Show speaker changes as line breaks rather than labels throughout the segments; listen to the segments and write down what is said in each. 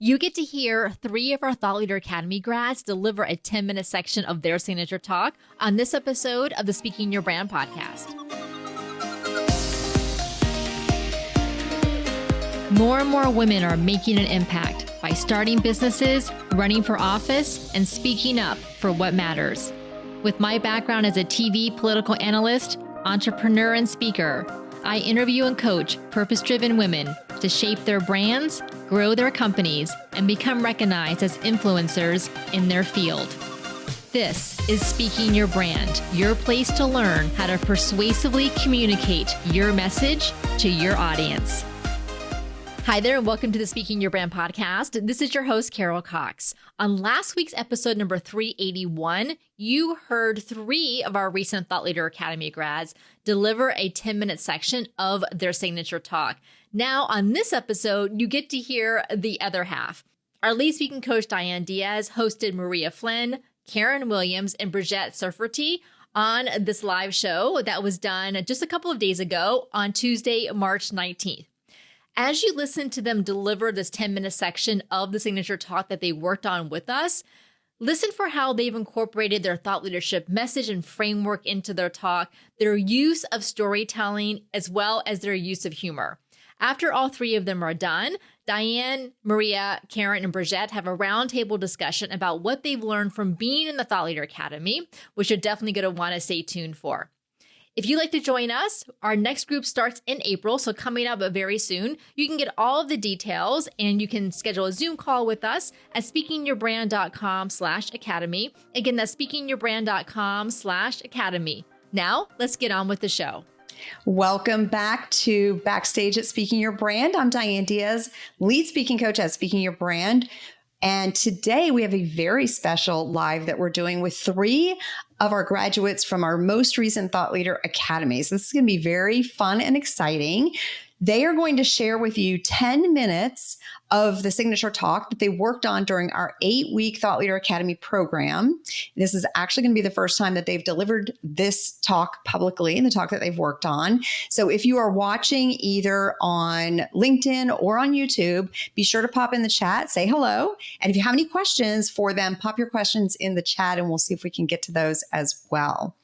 You get to hear 3 of our Thought Leader Academy grads deliver a 10-minute section of their signature talk on this episode of the Speaking Your Brand podcast. More and more women are making an impact by starting businesses, running for office, and speaking up for what matters. With my background as a TV political analyst, entrepreneur, and speaker, I interview and coach purpose-driven women to shape their brands, grow their companies, and become recognized as influencers in their field. This is Speaking Your Brand, your place to learn how to persuasively communicate your message to your audience. Hi there, and welcome to the Speaking Your Brand podcast. This is your host, Carol Cox. On last week's episode number 381, you heard 3 of our recent Thought Leader Academy grads deliver a 10-minute section of their signature talk. Now, on this episode, you get to hear the other half. Our lead speaking coach, Diane Diaz, hosted Maria Flynn, Karen Williams, and Brigette Serfaty on this live show that was done just a couple of days ago on Tuesday, March 19th. As you listen to them deliver this 10-minute section of the signature talk that they worked on with us, listen for how they've incorporated their thought leadership message and framework into their talk, their use of storytelling, as well as their use of humor. After all 3 of them are done, Diane, Maria, Karen, and Brigette have a roundtable discussion about what they've learned from being in the Thought Leader Academy, which you're definitely going to want to stay tuned for. If you'd like to join us, our next group starts in April, so coming up very soon. You can get all of the details and you can schedule a Zoom call with us at speakingyourbrand.com/academy. Again, that's speakingyourbrand.com/academy. Now, let's get on with the show.
Welcome back to Backstage at Speaking Your Brand. I'm Diane Diaz, lead speaking coach at Speaking Your Brand. And today we have a very special live that we're doing with 3 of our graduates from our most recent Thought Leader Academy. So this is going to be very fun and exciting. They are going to share with you 10 minutes of the signature talk that they worked on during our 8-week Thought Leader Academy program. This is actually going to be the first time that they've delivered this talk publicly, the talk that they've worked on. So if you are watching either on LinkedIn or on YouTube, be sure to pop in the chat, say hello. And if you have any questions for them, pop your questions in the chat and we'll see if we can get to those as well.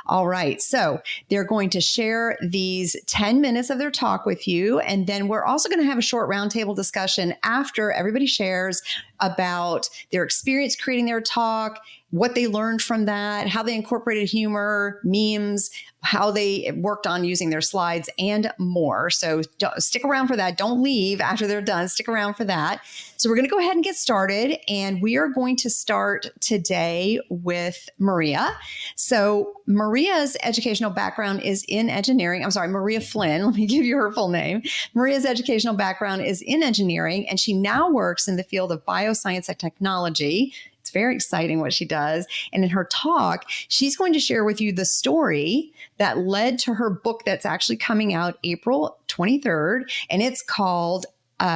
All right. So they're going to share these 10 minutes of their talk with you. And then we're also going to have a short roundtable discussion after everybody shares about their experience creating their talk, what they learned from that, how they incorporated humor, memes, how they worked on using their slides, and more. So stick around for that. Don't leave after they're done. Stick around for that. So we're going to go ahead and get started. And we are going to start today with Maria. So Maria's educational background is in engineering. I'm sorry, Maria Flynn. Let me give you her full name. Maria's educational background is in engineering, and she now works in the field of bioscience and technology. It's very exciting what she does. And in her talk, she's going to share with you the story that led to her book that's actually coming out April 23rd. And it's called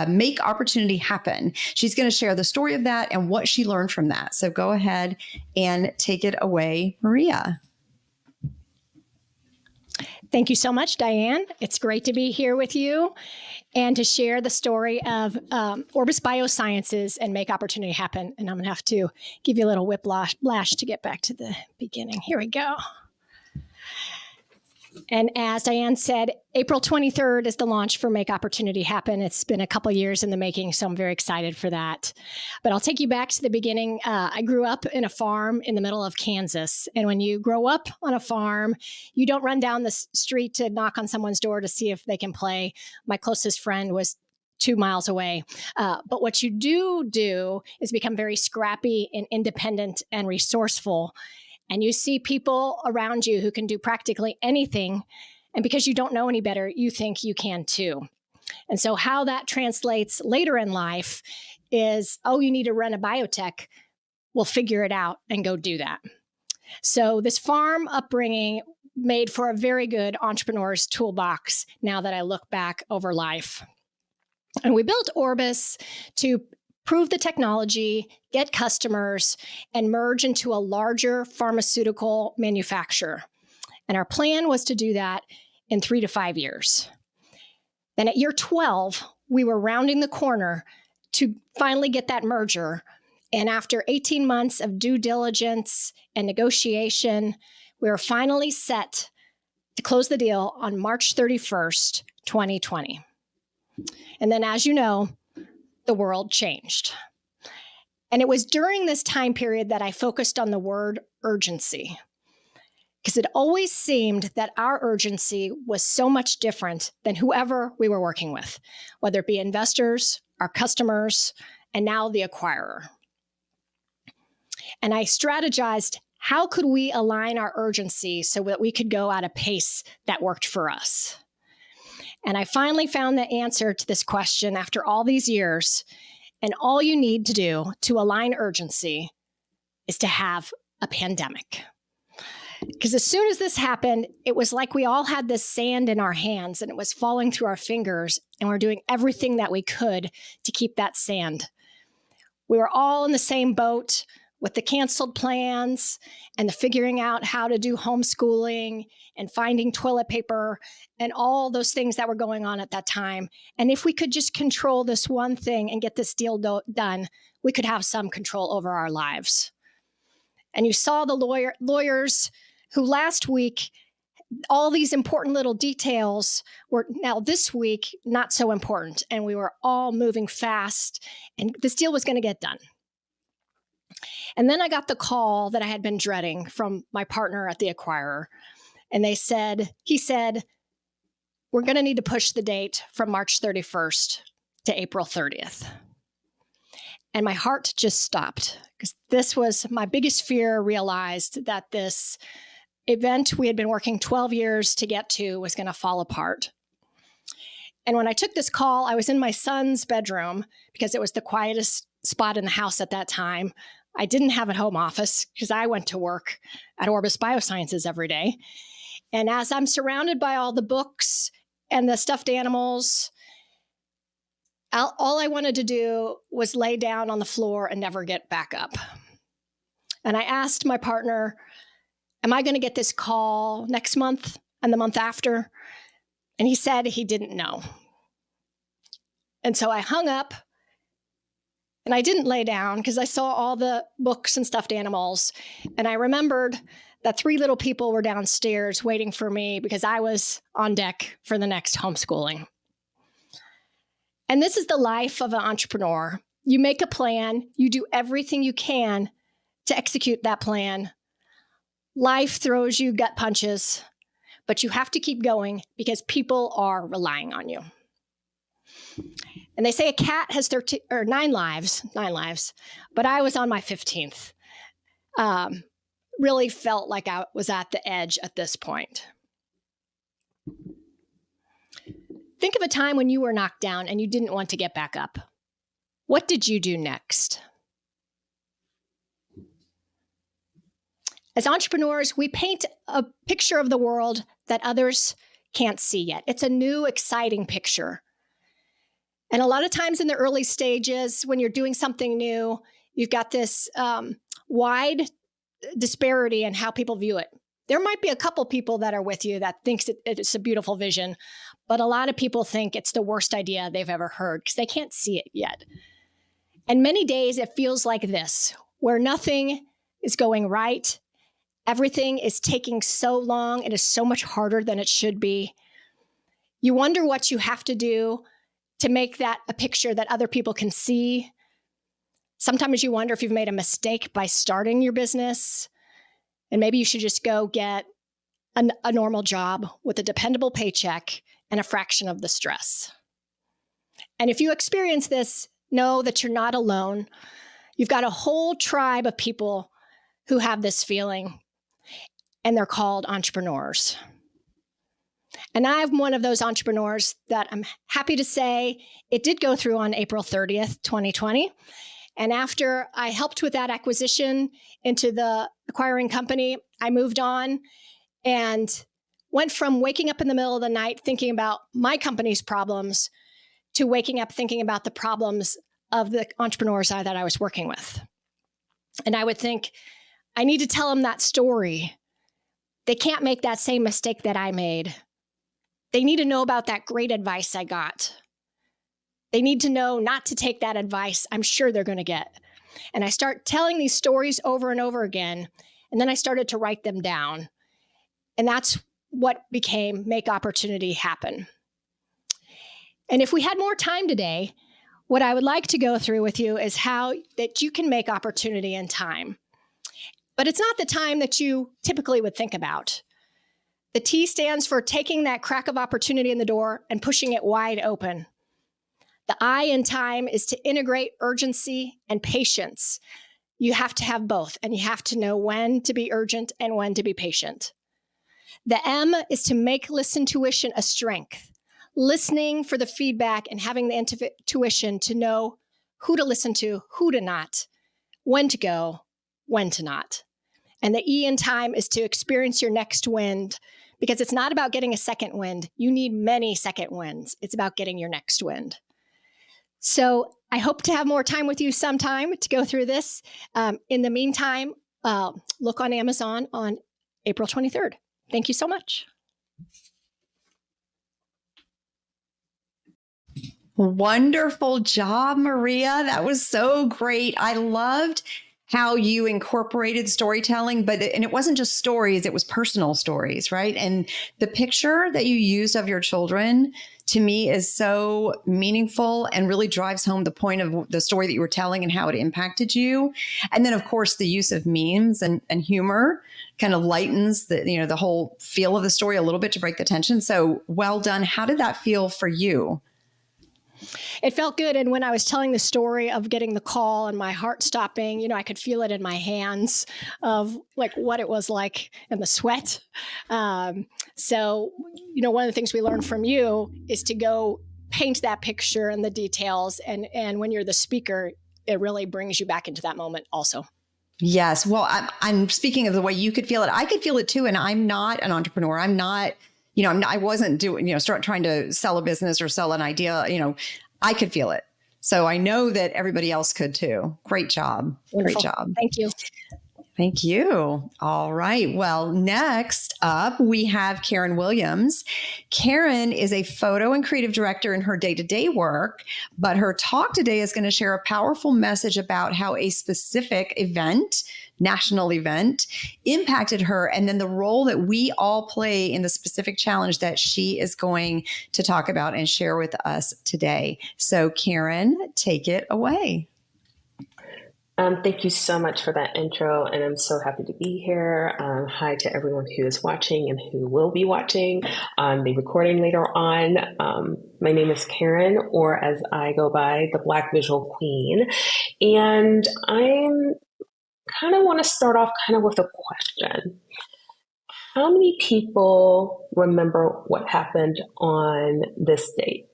Make Opportunity Happen. She's going to share the story of that and what she learned from that. So go ahead and take it away, Maria.
Thank you so much, Diane. It's great to be here with you and to share the story of Orbis Biosciences and Make Opportunity Happen. And I'm going to have to give you a little whiplash to get back to the beginning. Here we go. And as Diane said, April 23rd is the launch for Make Opportunity Happen. It's been a couple years in the making, so I'm very excited for that. But I'll take you back to the beginning. I grew up in a farm in the middle of Kansas. And when you grow up on a farm, you don't run down the street to knock on someone's door to see if they can play. My closest friend was 2 miles away. But what you do is become very scrappy and independent and resourceful. And you see people around you who can do practically anything. And because you don't know any better, you think you can too. And so how that translates later in life is, oh, you need to run a biotech. We'll figure it out and go do that. So this farm upbringing made for a very good entrepreneur's toolbox now that I look back over life. And we built Orbis to prove the technology, get customers, and merge into a larger pharmaceutical manufacturer. And our plan was to do that in 3 to 5 years. Then at year 12, we were rounding the corner to finally get that merger. And after 18 months of due diligence and negotiation, we were finally set to close the deal on March 31st, 2020. And then, as you know, the world changed. And it was during this time period that I focused on the word urgency, because it always seemed that our urgency was so much different than whoever we were working with, whether it be investors, our customers, and now the acquirer. And I strategized, how could we align our urgency so that we could go at a pace that worked for us? And I finally found the answer to this question after all these years. And all you need to do to align urgency is to have a pandemic. Because as soon as this happened, it was like we all had this sand in our hands and it was falling through our fingers, and we're doing everything that we could to keep that sand. We were all in the same boat with the canceled plans and the figuring out how to do homeschooling and finding toilet paper and all those things that were going on at that time. And if we could just control this one thing and get this deal done, we could have some control over our lives. And you saw the lawyers who last week, all these important little details were now this week not so important. And we were all moving fast, and this deal was going to get done. And then I got the call that I had been dreading from my partner at the acquirer. And he said, we're going to need to push the date from March 31st to April 30th. And my heart just stopped, because this was my biggest fear. Realized that this event we had been working 12 years to get to was going to fall apart. And when I took this call, I was in my son's bedroom because it was the quietest spot in the house at that time. I didn't have a home office because I went to work at Orbis Biosciences every day. And as I'm surrounded by all the books and the stuffed animals, all I wanted to do was lay down on the floor and never get back up. And I asked my partner, am I going to get this call next month and the month after? And he said he didn't know. And so I hung up. And I didn't lay down because I saw all the books and stuffed animals. And I remembered that 3 little people were downstairs waiting for me because I was on deck for the next homeschooling. And this is the life of an entrepreneur. You make a plan, you do everything you can to execute that plan. Life throws you gut punches, but you have to keep going because people are relying on you. And they say a cat has 9 lives, but I was on my 15th. Really felt like I was at the edge at this point. Think of a time when you were knocked down and you didn't want to get back up. What did you do next? As entrepreneurs, we paint a picture of the world that others can't see yet. It's a new, exciting picture. And a lot of times in the early stages, when you're doing something new, you've got this wide disparity in how people view it. There might be a couple people that are with you that thinks it's a beautiful vision, but a lot of people think it's the worst idea they've ever heard because they can't see it yet. And many days it feels like this, where nothing is going right. Everything is taking so long. It is so much harder than it should be. You wonder what you have to do to make that a picture that other people can see. Sometimes you wonder if you've made a mistake by starting your business, and maybe you should just go get a normal job with a dependable paycheck and a fraction of the stress. And if you experience this, know that you're not alone. You've got a whole tribe of people who have this feeling, and they're called entrepreneurs. And I'm one of those entrepreneurs that I'm happy to say it did go through on April 30th, 2020. And after I helped with that acquisition into the acquiring company, I moved on and went from waking up in the middle of the night thinking about my company's problems to waking up thinking about the problems of the entrepreneurs that I was working with. And I would think, I need to tell them that story. They can't make that same mistake that I made. They need to know about that great advice I got. They need to know not to take that advice I'm sure they're going to get. And I start telling these stories over and over again. And then I started to write them down. And that's what became Make Opportunity Happen. And if we had more time today, what I would like to go through with you is how that you can make opportunity in time. But it's not the time that you typically would think about. The T stands for taking that crack of opportunity in the door and pushing it wide open. The I in time is to integrate urgency and patience. You have to have both, and you have to know when to be urgent and when to be patient. The M is to make listentuition a strength. Listening for the feedback and having the intuition to know who to listen to, who to not, when to go, when to not. And the E in time is to experience your next wind, because it's not about getting a second wind. You need many second winds. It's about getting your next wind. So I hope to have more time with you sometime to go through this. In the meantime, look on Amazon on April 23rd. Thank you so much.
Wonderful job, Maria. That was so great. I loved how you incorporated storytelling, and it wasn't just stories, it was personal stories, right? And the picture that you used of your children to me is so meaningful and really drives home the point of the story that you were telling and how it impacted you. And then, of course, the use of memes and humor kind of lightens the whole feel of the story a little bit to break the tension. So well done. How did that feel for you?
It felt good. And when I was telling the story of getting the call and my heart stopping, I could feel it in my hands of like what it was like and the sweat. So, one of the things we learned from you is to go paint that picture and the details. And when you're the speaker, it really brings you back into that moment also.
Yes. Well, I'm speaking of the way you could feel it. I could feel it too. And I'm not an entrepreneur. I'm not, I wasn't doing, start trying to sell a business or sell an idea. I could feel it. So I know that everybody else could too. Great job.
Wonderful.
Great job.
Thank you.
Thank you. All right. Well, next up, we have Karen Williams. Karen is a photo and creative director in her day-to-day work, but her talk today is going to share a powerful message about how a specific event, national event, impacted her, and then the role that we all play in the specific challenge that she is going to talk about and share with us today. So, Karen, take it away.
Thank you so much for that intro, and I'm so happy to be here. Hi to everyone who is watching and who will be watching the recording later on. My name is Karen, or as I go by, the Black Visual Queen, and I'm kind of want to start off kind of with a question. How many people remember what happened on this date?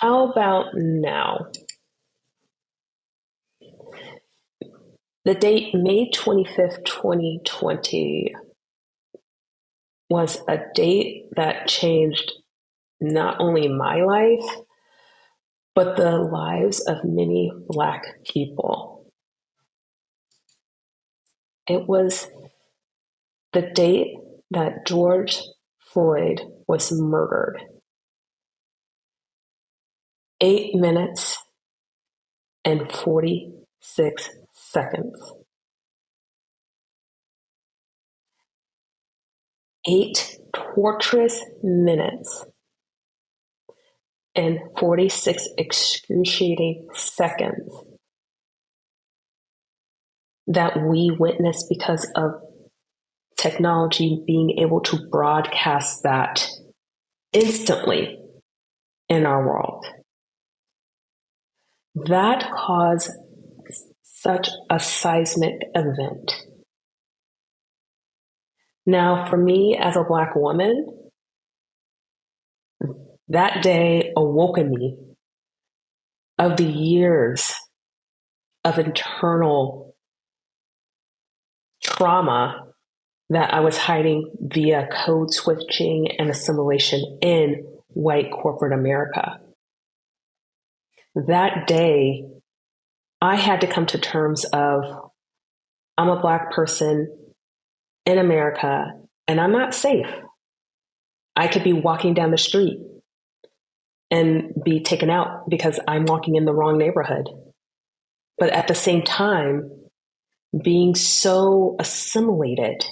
How about now? The date, May 25th, 2020, was a date that changed not only my life, but the lives of many Black people. It was the date that George Floyd was murdered. 8 minutes and 46 seconds. 8 torturous minutes and 46 excruciating seconds that we witnessed because of technology being able to broadcast that instantly in our world. That caused such a seismic event. Now, for me as a Black woman, that day awoken me of the years of internal trauma that I was hiding via code switching and assimilation in white corporate America. That day, I had to come to terms of, I'm a Black person in America and I'm not safe. I could be walking down the street and be taken out because I'm walking in the wrong neighborhood. But at the same time, being so assimilated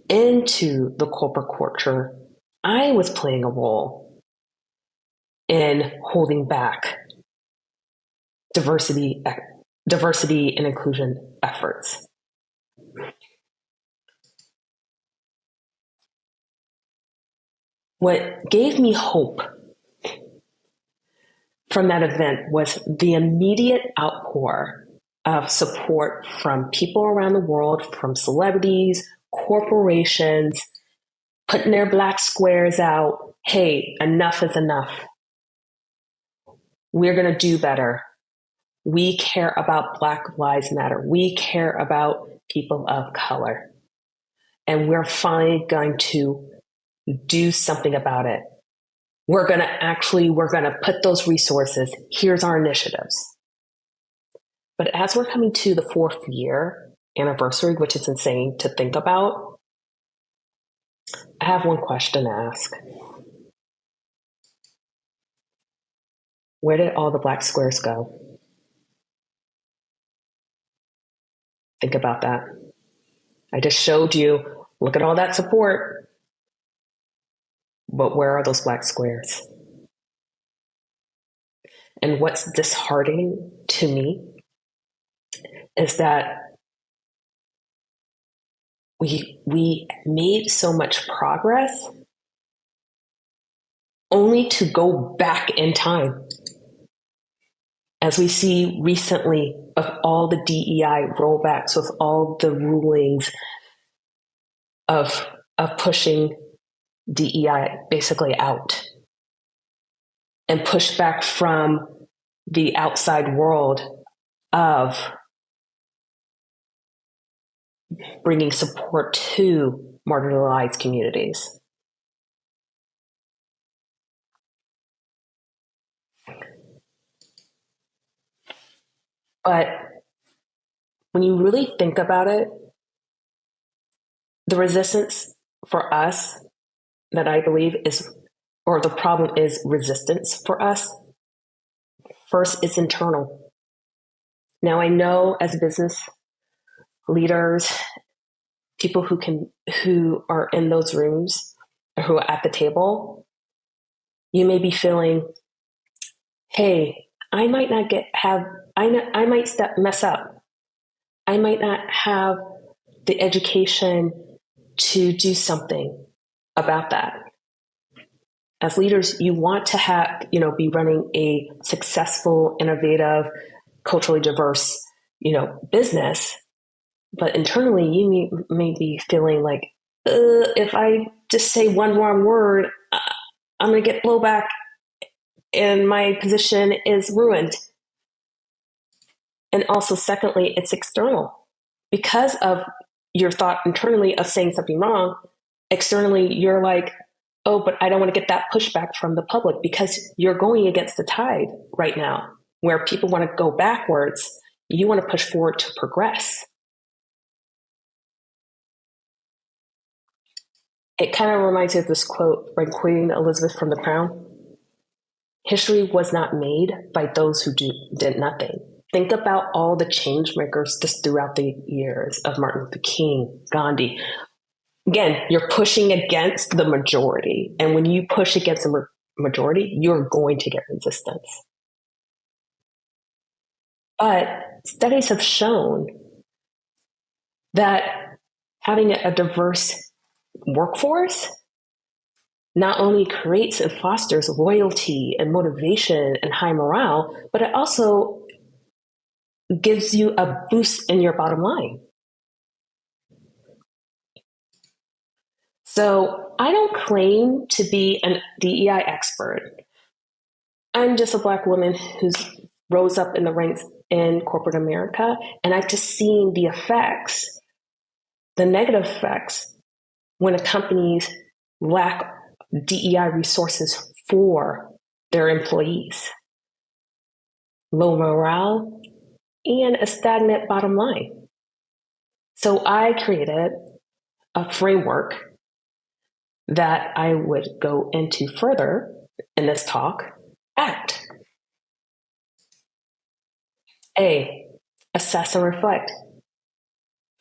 into the corporate culture, I was playing a role in holding back diversity and inclusion efforts. What gave me hope from that event was the immediate outpour of support from people around the world, from celebrities, corporations, putting their black squares out. Hey, enough is enough. We're going to do better. We care about Black Lives Matter. We care about people of color. And we're finally going to do something about it. We're going to put those resources. Here's our initiatives. But as we're coming to the 4th year anniversary, which is insane to think about, I have one question to ask. Where did all the black squares go? Think about that. I just showed you, look at all that support, but where are those black squares? And what's disheartening to me is that we made so much progress only to go back in time. As we see recently of all the DEI rollbacks, with all the rulings of pushing DEI basically out and pushback from the outside world of bringing support to marginalized communities. But when you really think about it, the resistance for us that I believe is, or the problem is resistance for us, first is internal. Now I know as business leaders, people who are in those rooms, or who are at the table, you may be feeling, hey, I might not I might mess up. I might not have the education to do something about that. As leaders, you want to be running a successful, innovative, culturally diverse, business. But internally, you may be feeling like, if I just say one wrong word, I'm going to get blowback and my position is ruined. And also, secondly, it's external. Because of your thought internally of saying something wrong, externally, you're like, oh, but I don't want to get that pushback from the public, because you're going against the tide right now, where people want to go backwards. You want to push forward to progress. It kind of reminds me of this quote by Queen Elizabeth from The Crown. History was not made by those who did nothing. Think about all the change makers just throughout the years of Martin Luther King, Gandhi. Again, you're pushing against the majority. And when you push against the majority, you're going to get resistance. But studies have shown that having a diverse workforce not only creates and fosters loyalty and motivation and high morale, but it also gives you a boost in your bottom line. So I don't claim to be an DEI expert. I'm just a Black woman who's rose up in the ranks in corporate America, and I've just seen the effects, the negative effects, when companies lack DEI resources for their employees. Low morale and a stagnant bottom line. So I created a framework that I would go into further in this talk. Act. A, assess and reflect.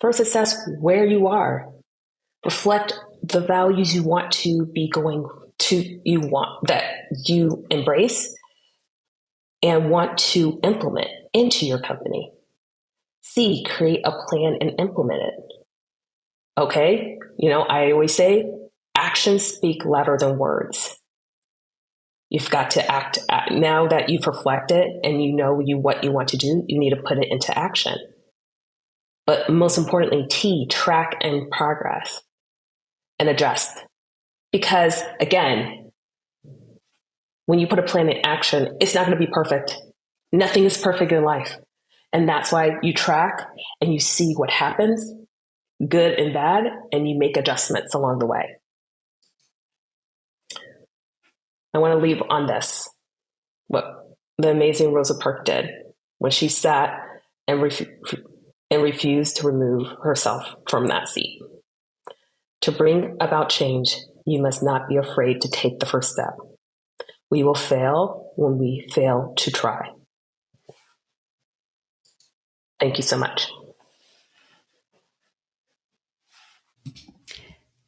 First, assess where you are. Reflect the values you want to be going to, that you embrace and want to implement into your company. C, create a plan and implement it. Okay, I always say actions speak louder than words. You've got to act. Now that you've reflected and you know what you want to do, you need to put it into action. But most importantly, T, track and progress and adjust. Because again, when you put a plan in action, it's not going to be perfect. Nothing is perfect in life. And that's why you track and you see what happens, good and bad, and you make adjustments along the way. I want to leave on this, what the amazing Rosa Parks did when she sat and refused to remove herself from that seat. To bring about change, you must not be afraid to take the first step. We will fail when we fail to try. Thank you so much.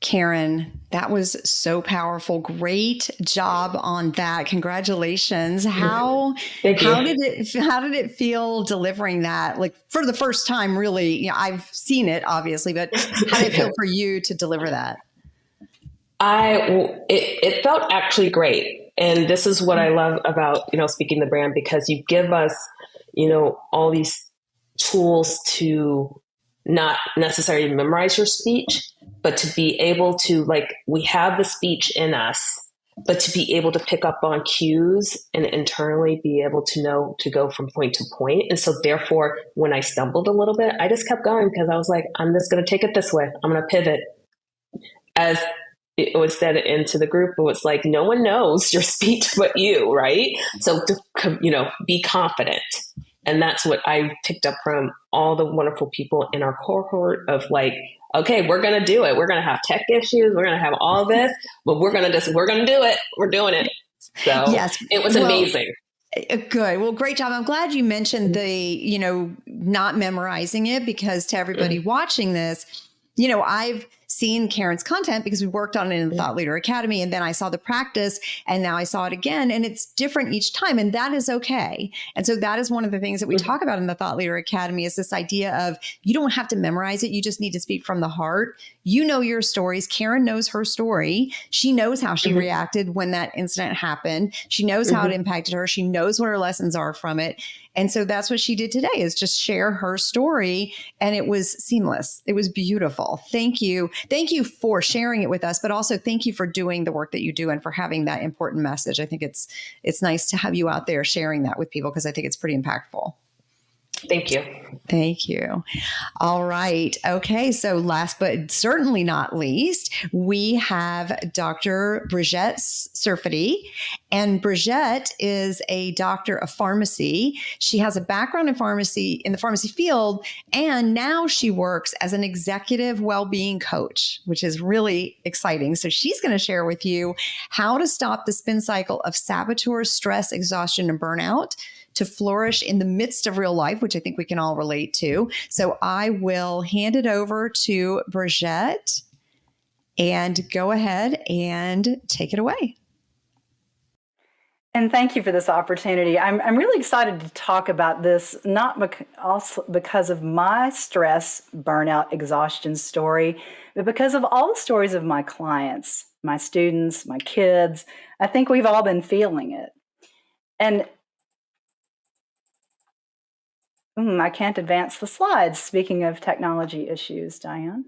Karen, that was so powerful. Great job on that. Congratulations. How did it feel delivering that? Like for the first time, really, I've seen it obviously, but how did it feel for you to deliver that?
It felt actually great. And this is what I love about, speaking the brand, because you give us, all these tools to not necessarily memorize your speech, but to be able to, we have the speech in us, but to be able to pick up on cues and internally be able to know to go from point to point. And so therefore, when I stumbled a little bit, I just kept going because I was like, I'm just going to take it this way. I'm going to pivot. As it was said into the group, it was like, no one knows your speech but you, right? So, be confident. And that's what I picked up from all the wonderful people in our cohort of okay, we're going to do it. We're going to have tech issues. We're going to have all this, but we're going to do it. We're doing it. So yes, it was amazing.
Good. Well, great job. I'm glad you mentioned the, not memorizing it, because to everybody watching this, I've seen Karen's content because we worked on it in the Thought Leader Academy, and then I saw the practice, and now I saw it again, and it's different each time, and that is okay. And so that is one of the things that we talk about in the Thought Leader Academy, is this idea of you don't have to memorize it. You just need to speak from the heart. You know your stories. Karen knows her story. She knows how she reacted when that incident happened. She knows how it impacted her. She knows what her lessons are from it. And so that's what she did today, is just share her story. And it was seamless. It was beautiful. Thank you. Thank you for sharing it with us, but also thank you for doing the work that you do and for having that important message. I think it's nice to have you out there sharing that with people, because I think it's pretty impactful.
Thank you.
Thank you. All right. Okay. So last but certainly not least, we have Dr. Brigette Serfaty. And Brigette is a doctor of pharmacy. She has a background in pharmacy, in the pharmacy field, and now she works as an executive well-being coach, which is really exciting. So she's going to share with you how to stop the spin cycle of saboteurs, stress, exhaustion, and burnout to flourish in the midst of real life, which I think we can all relate to. So I will hand it over to Brigette and go ahead and take it away.
And thank you for this opportunity. I'm really excited to talk about this, also because of my stress, burnout, exhaustion story, but because of all the stories of my clients, my students, my kids. I think we've all been feeling it. And I can't advance the slides. Speaking of technology issues, Diane.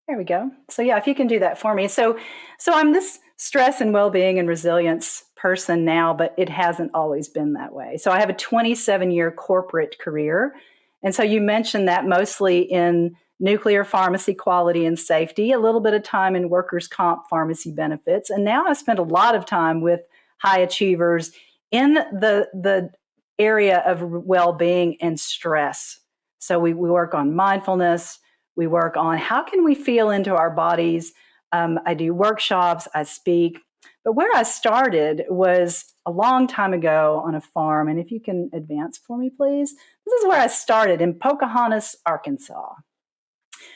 There we go. So yeah, if you can do that for me. So I'm this stress and well-being and resilience person now, but it hasn't always been that way. So I have a 27-year corporate career. And so you mentioned that mostly in nuclear pharmacy quality and safety, a little bit of time in workers' comp pharmacy benefits. And now I spend a lot of time with high achievers in the area of well-being and stress. So we work on mindfulness. We work on how can we feel into our bodies I do workshops, I speak. But where I started was a long time ago on a farm. And if you can advance for me, please. This is where I started in Pocahontas, Arkansas.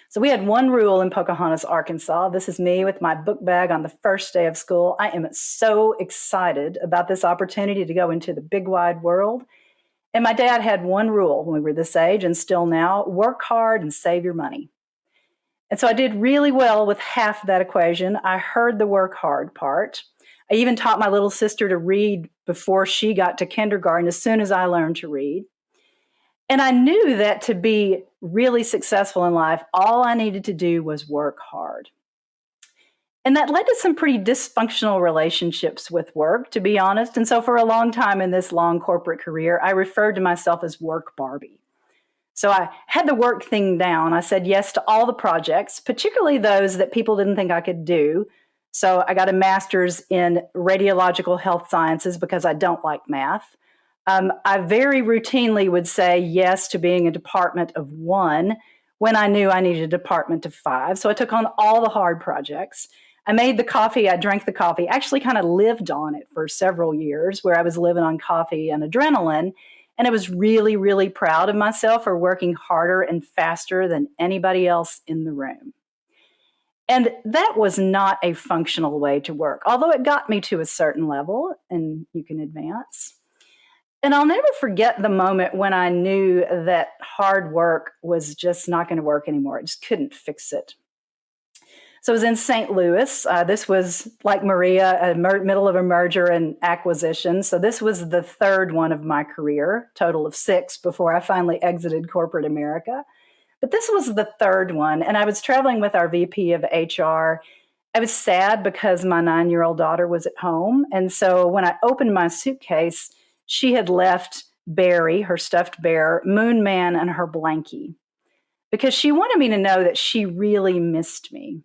So we had one rule in Pocahontas, Arkansas. This is me with my book bag on the first day of school. I am so excited about this opportunity to go into the big wide world. And my dad had one rule when we were this age and still now: work hard and save your money. And so I did really well with half of that equation. I heard the work hard part. I even taught my little sister to read before she got to kindergarten, as soon as I learned to read. And I knew that to be really successful in life, all I needed to do was work hard. And that led to some pretty dysfunctional relationships with work, to be honest. And so for a long time in this long corporate career, I referred to myself as Work Barbie. So I had the work thing down. I said yes to all the projects, particularly those that people didn't think I could do. So I got a master's in radiological health sciences because I don't like math. I very routinely would say yes to being a department of 1 when I knew I needed a department of 5. So I took on all the hard projects. I made the coffee, I drank the coffee, actually kind of lived on it for several years, where I was living on coffee and adrenaline. And I was really, really proud of myself for working harder and faster than anybody else in the room. And that was not a functional way to work, although it got me to a certain level, and you can advance. And I'll never forget the moment when I knew that hard work was just not going to work anymore. I just couldn't fix it. So I was in St. Louis. This was, like Maria, middle of a merger and acquisition. So this was the third one of my career, total of 6 before I finally exited corporate America. But this was the third one. And I was traveling with our VP of HR. I was sad because my 9-year-old daughter was at home. And so when I opened my suitcase, she had left Barry, her stuffed bear, Moon Man, and her blankie, because she wanted me to know that she really missed me.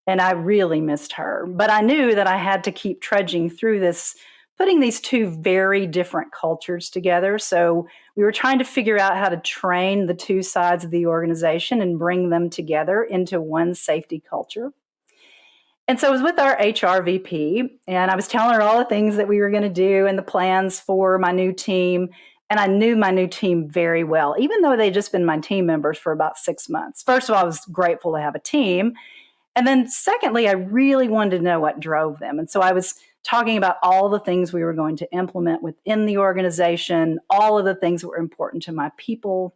And I really missed her. But I knew that I had to keep trudging through this, putting these two very different cultures together. So we were trying to figure out how to train the two sides of the organization and bring them together into one safety culture. And so I was with our HR VP, and I was telling her all the things that we were going to do and the plans for my new team. And I knew my new team very well, even though they'd just been my team members for about 6 months. First of all, I was grateful to have a team. And then secondly, I really wanted to know what drove them. And so I was talking about all the things we were going to implement within the organization, all of the things that were important to my people.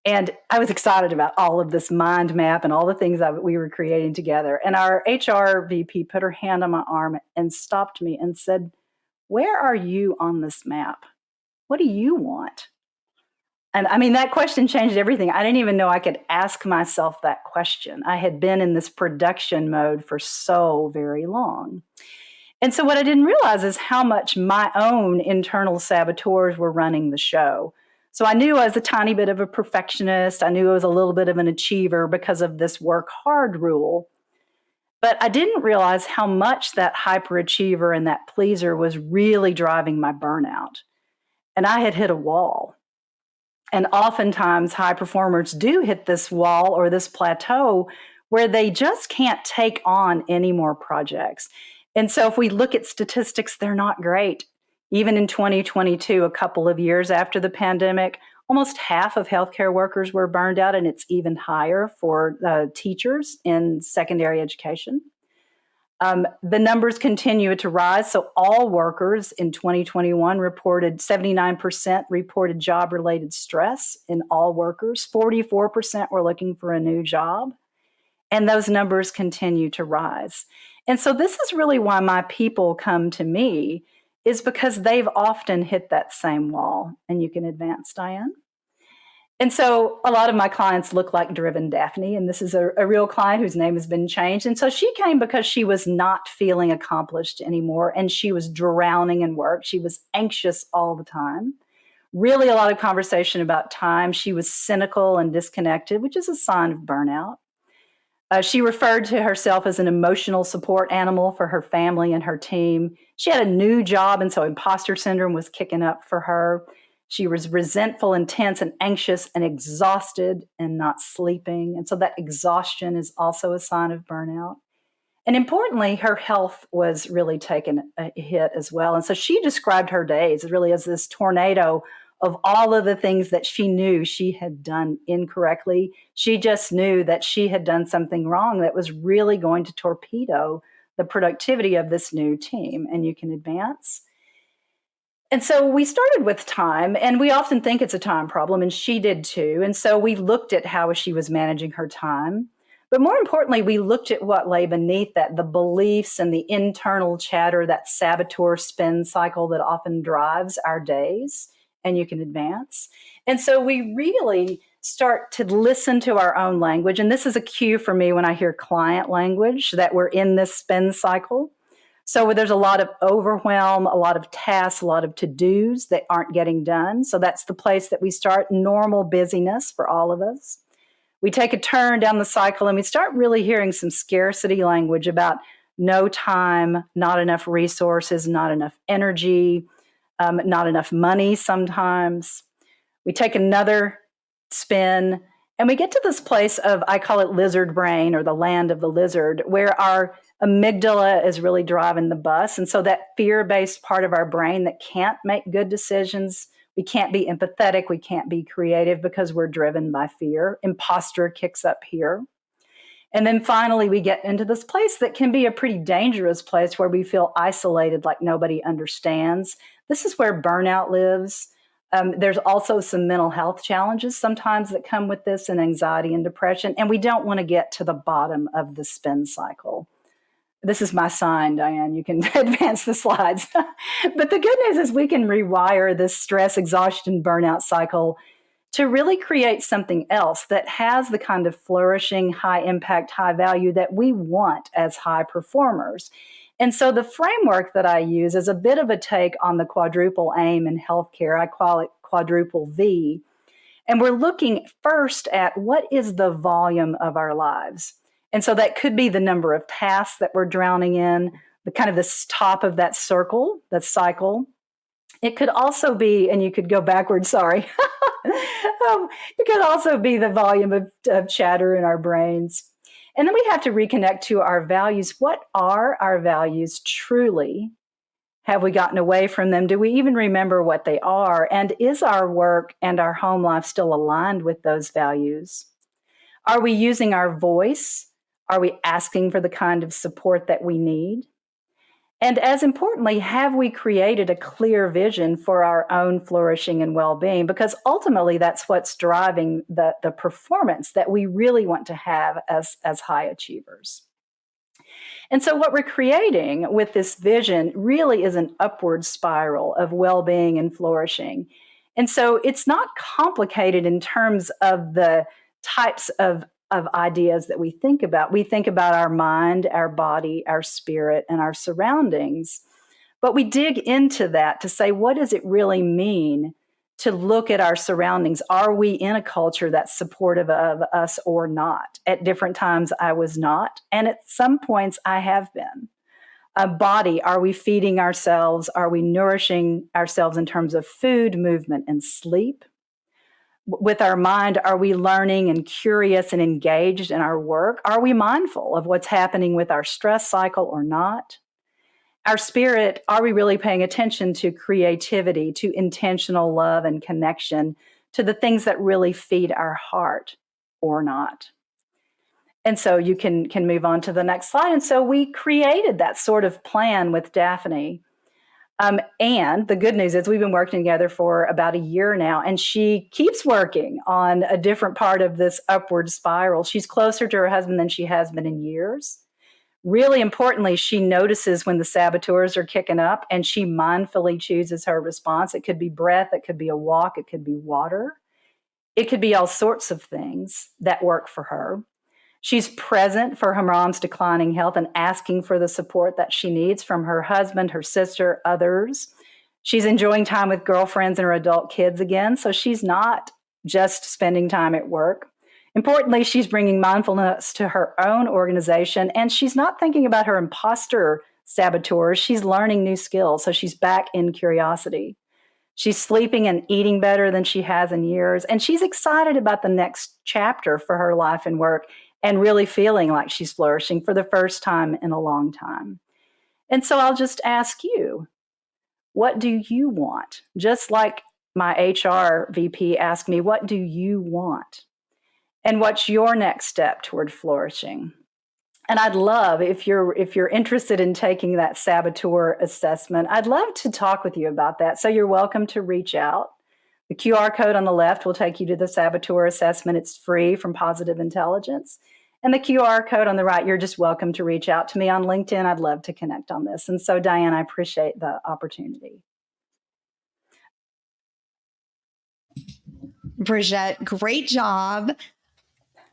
And I was excited about all of this mind map and all the things that we were creating together. And our HR VP put her hand on my arm and stopped me and said, "Where are you on this map? What do you want?" And I mean, that question changed everything. I didn't even know I could ask myself that question. I had been in this production mode for so very long. And so what I didn't realize is how much my own internal saboteurs were running the show. So I knew I was a tiny bit of a perfectionist. I knew I was a little bit of an achiever because of this work hard rule. But I didn't realize how much that hyperachiever and that pleaser was really driving my burnout. And I had hit a wall. And oftentimes high performers do hit this wall or this plateau where they just can't take on any more projects. And so if we look at statistics, they're not great. Even in 2022, a couple of years after the pandemic, almost half of healthcare workers were burned out, and it's even higher for teachers in secondary education. The numbers continue to rise. So all workers in 2021 reported 79% reported job-related stress in all workers. 44% were looking for a new job. And those numbers continue to rise. And so this is really why my people come to me, is because they've often hit that same wall. And you can advance, Diane. And so a lot of my clients look like Driven Daphne, and this is a real client whose name has been changed. And so she came because she was not feeling accomplished anymore, and she was drowning in work. She was anxious all the time. Really a lot of conversation about time. She was cynical and disconnected, which is a sign of burnout. She referred to herself as an emotional support animal for her family and her team. She had a new job, and so imposter syndrome was kicking up for her. She was resentful and tense and anxious and exhausted and not sleeping. And so that exhaustion is also a sign of burnout. And importantly, her health was really taking a hit as well. And so she described her days really as this tornado of all of the things that she knew she had done incorrectly. She just knew that she had done something wrong that was really going to torpedo the productivity of this new team. And you can advance. And so we started with time, and we often think it's a time problem, and she did too. And so we looked at how she was managing her time. But more importantly, we looked at what lay beneath that, the beliefs and the internal chatter, that saboteur spin cycle that often drives our days, and you can advance. And so we really start to listen to our own language. And this is a cue for me when I hear client language, that we're in this spin cycle. So there's a lot of overwhelm, a lot of tasks, a lot of to-dos that aren't getting done. So that's the place that we start normal busyness for all of us. We take a turn down the cycle and we start really hearing some scarcity language about no time, not enough resources, not enough energy, not enough money sometimes. We take another spin and we get to this place of, I call it lizard brain, or the land of the lizard, where our amygdala is really driving the bus. And so that fear-based part of our brain that can't make good decisions, we can't be empathetic, we can't be creative because we're driven by fear. Imposter kicks up here. And then finally, we get into this place that can be a pretty dangerous place where we feel isolated, like nobody understands. This is where burnout lives. There's also some mental health challenges sometimes that come with this, and anxiety and depression. And we don't want to get to the bottom of the spin cycle. This is my sign, Diane. You can advance the slides. But the good news is we can rewire this stress, exhaustion, burnout cycle to really create something else that has the kind of flourishing, high impact, high value that we want as high performers. And so the framework that I use is a bit of a take on the quadruple aim in healthcare. I call it quadruple V. And we're looking first at what is the volume of our lives. And so that could be the number of tasks that we're drowning in, the kind of this top of that circle, that cycle. It could also be, and you could go backwards, sorry. It could also be the volume of chatter in our brains. And then we have to reconnect to our values. What are our values truly? Have we gotten away from them? Do we even remember what they are? And is our work and our home life still aligned with those values? Are we using our voice? Are we asking for the kind of support that we need? And as importantly, have we created a clear vision for our own flourishing and well-being? Because ultimately, that's what's driving the performance that we really want to have as high achievers. And so what we're creating with this vision really is an upward spiral of well-being and flourishing. And so it's not complicated in terms of the types of ideas that we think about. We think about our mind, our body, our spirit, and our surroundings. But we dig into that to say, what does it really mean to look at our surroundings? Are we in a culture that's supportive of us or not? At different times, I was not. And at some points, I have been. A body, are we feeding ourselves? Are we nourishing ourselves in terms of food, movement, and sleep? With our mind, are we learning and curious and engaged in our work? Are we mindful of what's happening with our stress cycle or not? Our spirit, are we really paying attention to creativity, to intentional love and connection, to the things that really feed our heart or not? And so you can move on to the next slide. And so we created that sort of plan with Daphne. And the good news is we've been working together for about a year now, and she keeps working on a different part of this upward spiral. She's closer to her husband than she has been in years. Really importantly, she notices when the saboteurs are kicking up, and she mindfully chooses her response. It could be breath, it could be a walk, it could be water. It could be all sorts of things that work for her. She's present for her mom's declining health and asking for the support that she needs from her husband, her sister, others. She's enjoying time with girlfriends and her adult kids again, so she's not just spending time at work. Importantly, she's bringing mindfulness to her own organization, and she's not thinking about her imposter saboteurs. She's learning new skills, so she's back in curiosity. She's sleeping and eating better than she has in years, and she's excited about the next chapter for her life and work. and really feeling like she's flourishing for the first time in a long time. And so I'll just ask you, what do you want? Just like my HR VP asked me, what do you want? And what's your next step toward flourishing? And I'd love, if you're interested in taking that saboteur assessment, I'd love to talk with you about that. So you're welcome to reach out. The QR code on the left will take you to the saboteur assessment. It's free from Positive Intelligence. And the QR code on the right, you're just welcome to reach out to me on LinkedIn. I'd love to connect on this. And so, Diane, I appreciate the opportunity.
Brigette, great job.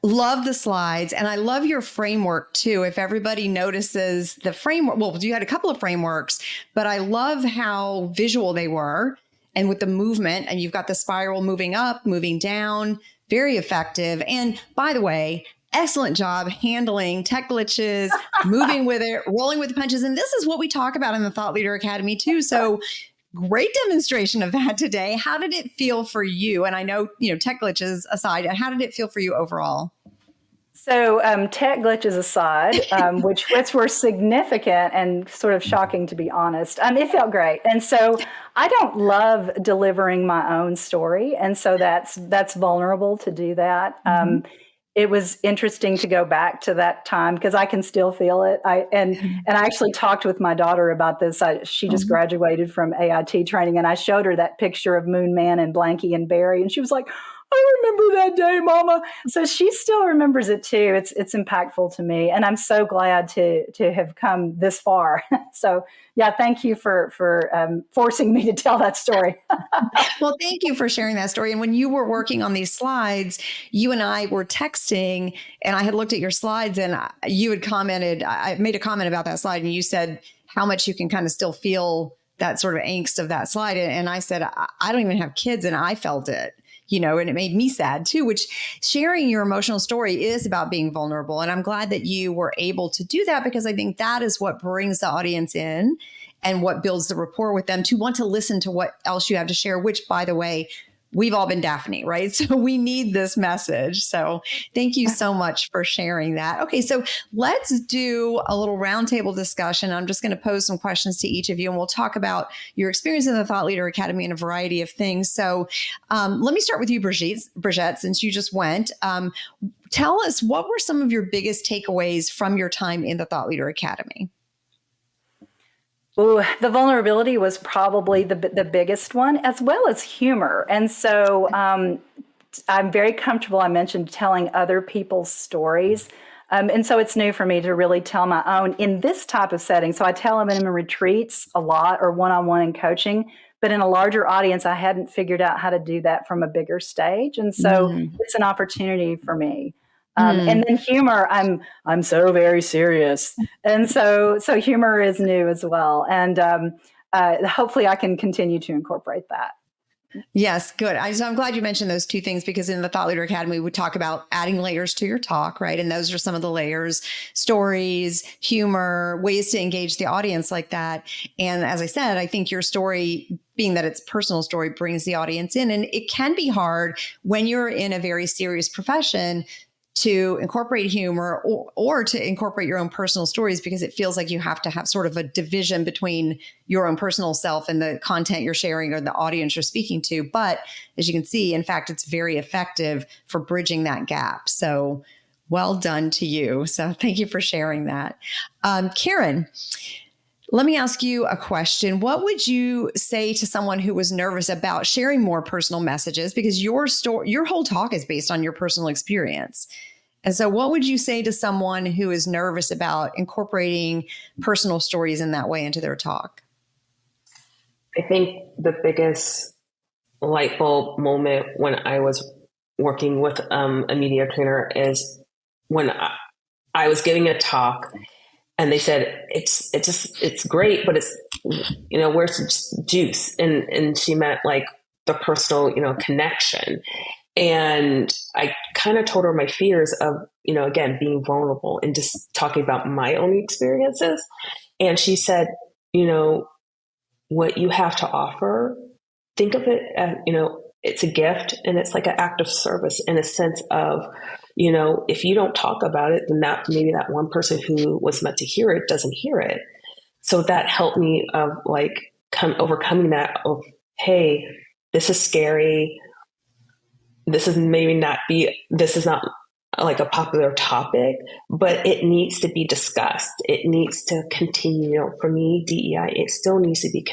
Love the slides. And I love your framework too. If everybody notices the framework, well, you had a couple of frameworks, but I love how visual they were. And with the movement, and you've got the spiral moving up, moving down, very effective. And by the way, excellent job handling tech glitches, moving with it, rolling with the punches. And this is what we talk about in the Thought Leader Academy too. So great demonstration of that today. How did it feel for you? And I know, tech glitches aside, how did it feel for you overall?
So tech glitches aside, which were significant and sort of shocking, to be honest, it felt great. And so I don't love delivering my own story. And so that's vulnerable to do that. It was interesting to go back to that time because I can still feel it. I actually talked with my daughter about this. She just graduated from AIT training, and I showed her that picture of Moon Man and Blanky and Barry, and she was like, I remember that day, Mama. So she still remembers it too. It's impactful to me, and I'm so glad to have come this far. So yeah, thank you for forcing me to tell that story.
Well, thank you for sharing that story. And when you were working on these slides, you and I were texting, and I had looked at your slides, and you had commented. I made a comment about that slide, and you said how much you can kind of still feel that sort of angst of that slide. And I said, I don't even have kids, and I felt it. And it made me sad too, which sharing your emotional story is about being vulnerable. And I'm glad that you were able to do that, because I think that is what brings the audience in and what builds the rapport with them to want to listen to what else you have to share, which, by the way, we've all been Daphne, right? So we need this message. So thank you so much for sharing that. Okay, so let's do a little roundtable discussion. I'm just going to pose some questions to each of you, and we'll talk about your experience in the Thought Leader Academy and a variety of things. So let me start with you, Brigette, since you just went. Tell us, what were some of your biggest takeaways from your time in the Thought Leader Academy?
Ooh, the vulnerability was probably the biggest one, as well as humor. And so I'm very comfortable, I mentioned, telling other people's stories. And so it's new for me to really tell my own in this type of setting. So I tell them in retreats a lot, or one-on-one in coaching. But in a larger audience, I hadn't figured out how to do that from a bigger stage. And so it's an opportunity for me. And then humor, I'm so very serious. And so humor is new as well. And hopefully I can continue to incorporate that.
Yes, good. I'm glad you mentioned those two things, because in the Thought Leader Academy, we talk about adding layers to your talk, right? And those are some of the layers: stories, humor, ways to engage the audience like that. And as I said, I think your story, being that it's personal story, brings the audience in. And it can be hard when you're in a very serious profession to incorporate humor or to incorporate your own personal stories, because it feels like you have to have sort of a division between your own personal self and the content you're sharing or the audience you're speaking to. But as you can see, in fact, it's very effective for bridging that gap. So well done to you. So thank you for sharing that. Karen, let me ask you a question. What would you say to someone who was nervous about sharing more personal messages? Because your whole talk is based on your personal experience. And so what would you say to someone who is nervous about incorporating personal stories in that way into their talk?
I think the biggest light bulb moment when I was working with a media trainer is when I was giving a talk, and they said, it's great, but it's, where's the juice? And she meant like the personal, connection. And I kind of told her my fears of, again, being vulnerable and just talking about my own experiences. And she said, what you have to offer, think of it as, it's a gift, and it's like an act of service in a sense of, you know, if you don't talk about it, then maybe that one person who was meant to hear it doesn't hear it. So that helped me of like overcoming that of, hey, this is scary. This is not like a popular topic, but it needs to be discussed. It needs to continue. You know, for me, DEI, it still needs to be,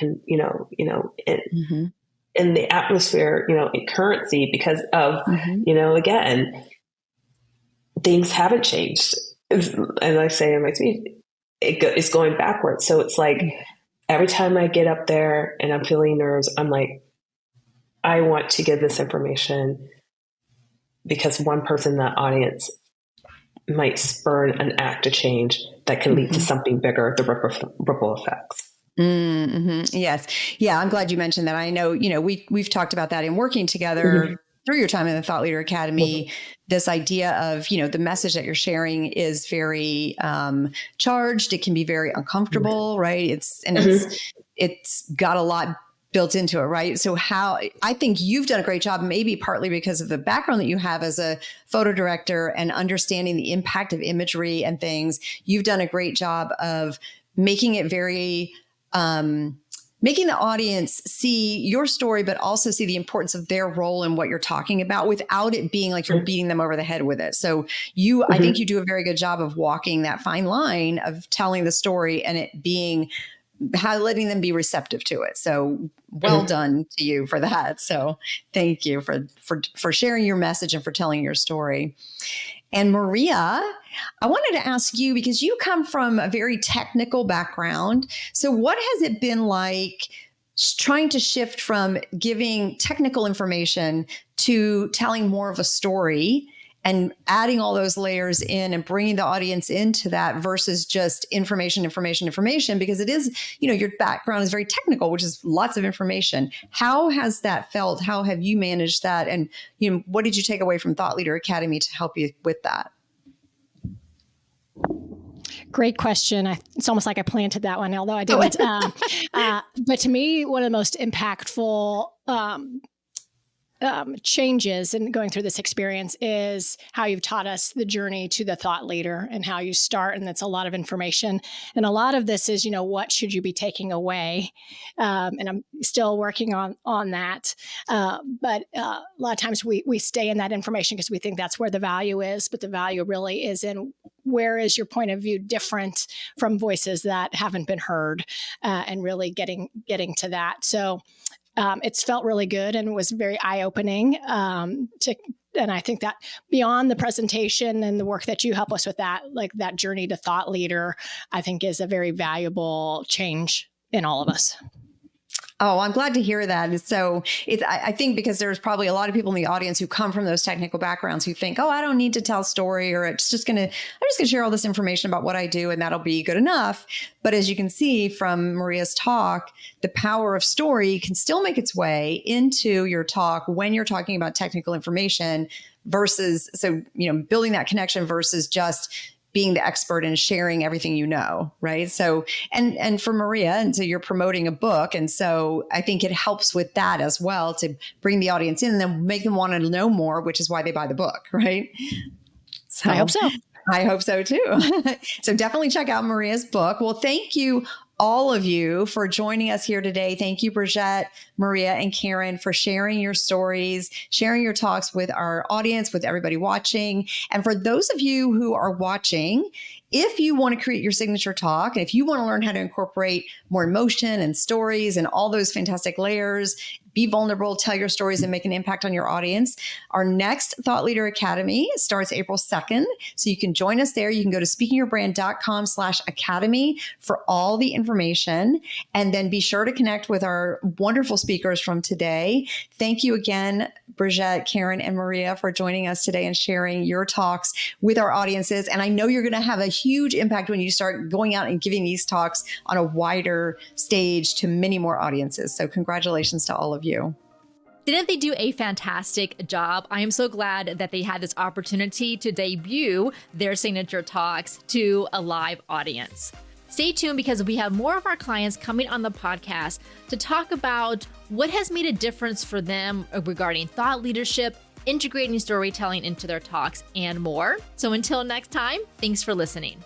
in the atmosphere, you know, in currency, because of, you know, again, things haven't changed. As I say in my speech, it's going backwards. So it's like every time I get up there and I'm feeling nerves, I'm like, I want to give this information because one person in that audience might spur an act of change that can lead to something bigger, the ripple effects.
Yes. Yeah. I'm glad you mentioned that. I know, you know, we've talked about that in working together through your time in the Thought Leader Academy. This idea of, you know, the message that you're sharing is very charged. It can be very uncomfortable, right? It's got a lot built into it, right? So I think you've done a great job, maybe partly because of the background that you have as a photo director and understanding the impact of imagery and things. You've done a great job of making it very making the audience see your story, but also see the importance of their role in what you're talking about without it being like you're beating them over the head with it. So I think you do a very good job of walking that fine line of telling the story and it being, letting them be receptive to it. So well done to you for that. So thank you for sharing your message and for telling your story. And Maria, I wanted to ask you, because you come from a very technical background. So what has it been like trying to shift from giving technical information to telling more of a story and adding all those layers in and bringing the audience into that versus just information, because it is, you know, your background is very technical, which is lots of information. How has that felt? How have you managed that? And, you know, what did you take away from Thought Leader Academy to help you with that?
Great question. It's almost like I planted that one, although I didn't. But to me, one of the most impactful changes in going through this experience is how you've taught us the journey to the thought leader and how you start. And that's a lot of information. And a lot of this is, you know, what should you be taking away? And I'm still working on that. But a lot of times we stay in that information because we think that's where the value is. But the value really is in where is your point of view different from voices that haven't been heard, and really getting to that. So it's felt really good and was very eye-opening. And I think that beyond the presentation and the work that you help us with, that, like that journey to thought leader, I think is a very valuable change in all of us.
Oh, I'm glad to hear that. So I think because there's probably a lot of people in the audience who come from those technical backgrounds who think, oh, I don't need to tell a story, or I'm just going to share all this information about what I do and that'll be good enough. But as you can see from Maria's talk, the power of story can still make its way into your talk when you're talking about technical information versus, so, you know, building that connection versus just being the expert and sharing everything you know, right? So, and for Maria, and so you're promoting a book, and so I think it helps with that as well to bring the audience in and then make them want to know more, which is why they buy the book, right? So,
I hope so.
I hope so too. So definitely check out Maria's book. Well, thank you all of you for joining us here today. Thank you, Brigette, Maria, and Karen, for sharing your stories, sharing your talks with our audience, with everybody watching. And for those of you who are watching, if you want to create your signature talk, and if you want to learn how to incorporate more emotion and stories and all those fantastic layers, be vulnerable, tell your stories, and make an impact on your audience, our next Thought Leader Academy starts April 2nd. So you can join us there. You can go to speakingyourbrand.com/academy for all the information. And then be sure to connect with our wonderful speakers from today. Thank you again, Brigette, Karen, and Maria, for joining us today and sharing your talks with our audiences. And I know you're going to have a huge impact when you start going out and giving these talks on a wider stage to many more audiences. So congratulations to all of you.
Didn't they do a fantastic job? I am so glad that they had this opportunity to debut their signature talks to a live audience. Stay tuned because we have more of our clients coming on the podcast to talk about what has made a difference for them regarding thought leadership, integrating storytelling into their talks, and more. So until next time, thanks for listening.